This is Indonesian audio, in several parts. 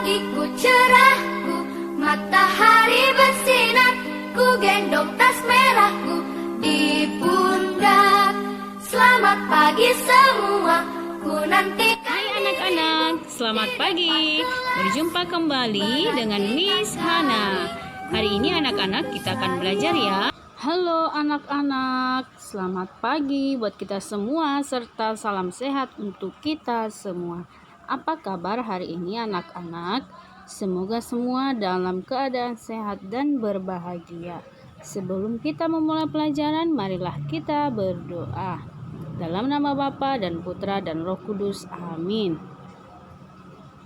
pagiku cerahku, matahari bersinar, ku gendong tas merahku di pundak. Selamat pagi semua, ku nanti. Hai anak-anak, selamat pagi. Berjumpa kembali dengan Miss Hana. Hari ini anak-anak kita akan belajar ya. Halo anak-anak, selamat pagi buat kita semua serta salam sehat untuk kita semua. Apa kabar hari ini anak-anak? Semoga semua dalam keadaan sehat dan berbahagia. Sebelum kita memulai pelajaran, marilah kita berdoa. Dalam nama Bapa dan Putra dan Roh Kudus, amin.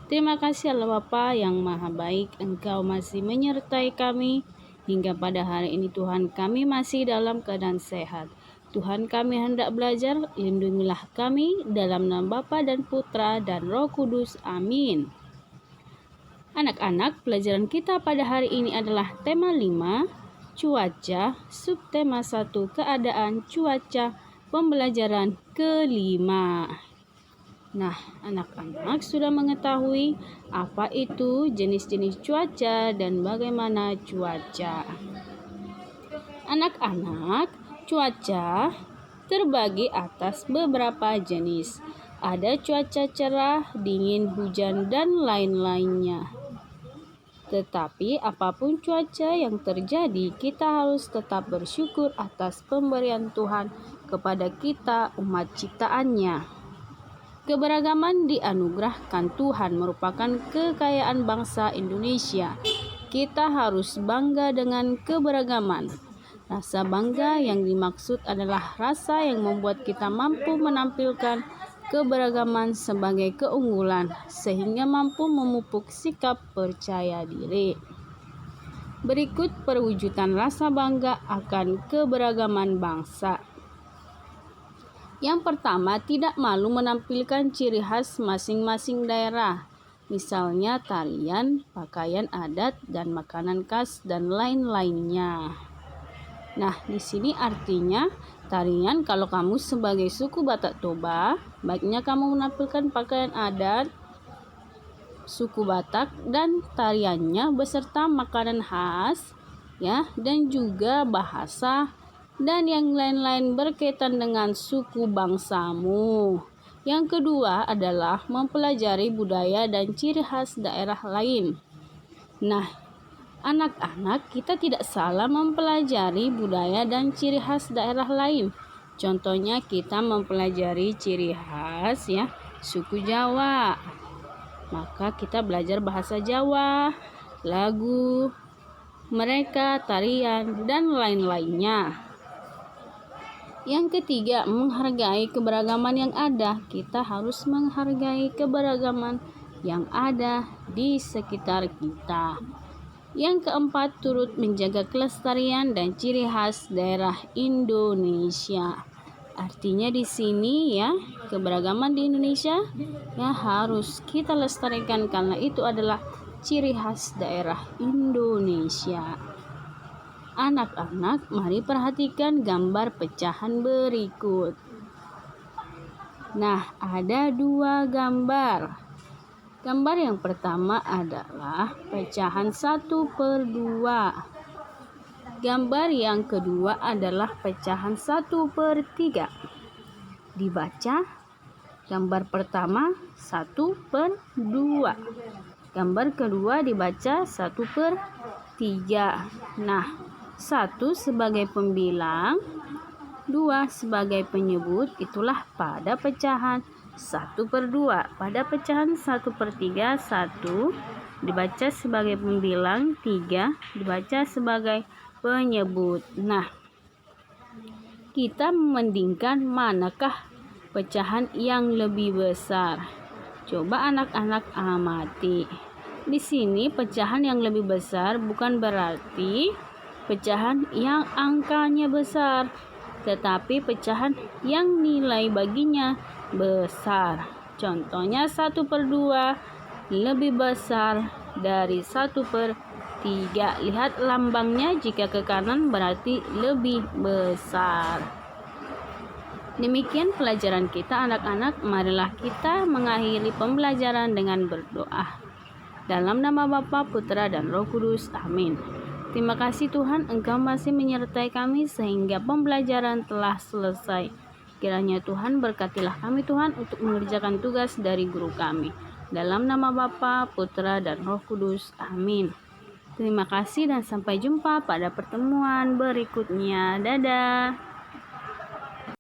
Terima kasih Allah Bapa yang maha baik, Engkau masih menyertai kami hingga pada hari ini. Tuhan, kami masih dalam keadaan sehat. Tuhan, kami hendak belajar, lindungilah kami dalam nama Bapa dan Putra dan Roh Kudus, amin. Anak-anak, pelajaran kita pada hari ini adalah tema 5, cuaca, subtema 1, keadaan cuaca, pembelajaran kelima. Nah, anak-anak sudah mengetahui apa itu jenis-jenis cuaca dan bagaimana cuaca. Anak-anak, cuaca terbagi atas beberapa jenis. Ada cuaca cerah, dingin, hujan, dan lain-lainnya. Tetapi apapun cuaca yang terjadi, kita harus tetap bersyukur atas pemberian Tuhan kepada kita umat ciptaannya. Keberagaman dianugerahkan Tuhan merupakan kekayaan bangsa Indonesia. Kita harus bangga dengan keberagaman. Rasa bangga yang dimaksud adalah rasa yang membuat kita mampu menampilkan keberagaman sebagai keunggulan, sehingga mampu memupuk sikap percaya diri. Berikut perwujudan rasa bangga akan keberagaman bangsa. Yang pertama, tidak malu menampilkan ciri khas masing-masing daerah, misalnya tarian, pakaian adat, dan makanan khas, dan lain-lainnya. Nah, di sini artinya tarian, kalau kamu sebagai suku Batak Toba, baiknya kamu menampilkan pakaian adat suku Batak dan tariannya beserta makanan khas, ya, dan juga bahasa dan yang lain-lain berkaitan dengan suku bangsamu. Yang kedua adalah mempelajari budaya dan ciri khas daerah lain. Nah, anak-anak, kita tidak salah mempelajari budaya dan ciri khas daerah lain. Contohnya kita mempelajari ciri khas ya suku Jawa. Maka kita belajar bahasa Jawa, lagu mereka, tarian, dan lain-lainnya. Yang ketiga, menghargai keberagaman yang ada. Kita harus menghargai keberagaman yang ada di sekitar kita. Yang keempat, turut menjaga kelestarian dan ciri khas daerah Indonesia. Artinya di sini ya, keberagaman di Indonesia ya harus kita lestarikan karena itu adalah ciri khas daerah Indonesia. Anak-anak, mari perhatikan gambar pecahan berikut. Nah, ada 2 gambar. Gambar yang pertama adalah pecahan 1/2. Gambar yang kedua adalah pecahan 1/3. Dibaca, gambar pertama 1/2. Gambar kedua dibaca 1/3. Nah, 1 sebagai pembilang, 2 sebagai penyebut, itulah pada pecahan 1/2. Pada pecahan 1/3, 1 dibaca sebagai pembilang, 3 dibaca sebagai penyebut. Nah, kita membandingkan manakah pecahan yang lebih besar. Coba anak-anak amati. Di sini pecahan yang lebih besar bukan berarti pecahan yang angkanya besar, tetapi pecahan yang nilai baginya besar. Contohnya 1/2 lebih besar dari 1/3. Lihat lambangnya, jika ke kanan berarti lebih besar. Demikian pelajaran kita anak-anak. Marilah kita mengakhiri pembelajaran dengan berdoa. Dalam nama Bapa, Putra, dan Roh Kudus. Amin. Terima kasih Tuhan, Engkau masih menyertai kami sehingga pembelajaran telah selesai. Kiranya Tuhan berkatilah kami Tuhan untuk mengerjakan tugas dari guru kami. Dalam nama Bapa, Putra, dan Roh Kudus. Amin. Terima kasih dan sampai jumpa pada pertemuan berikutnya. Dadah.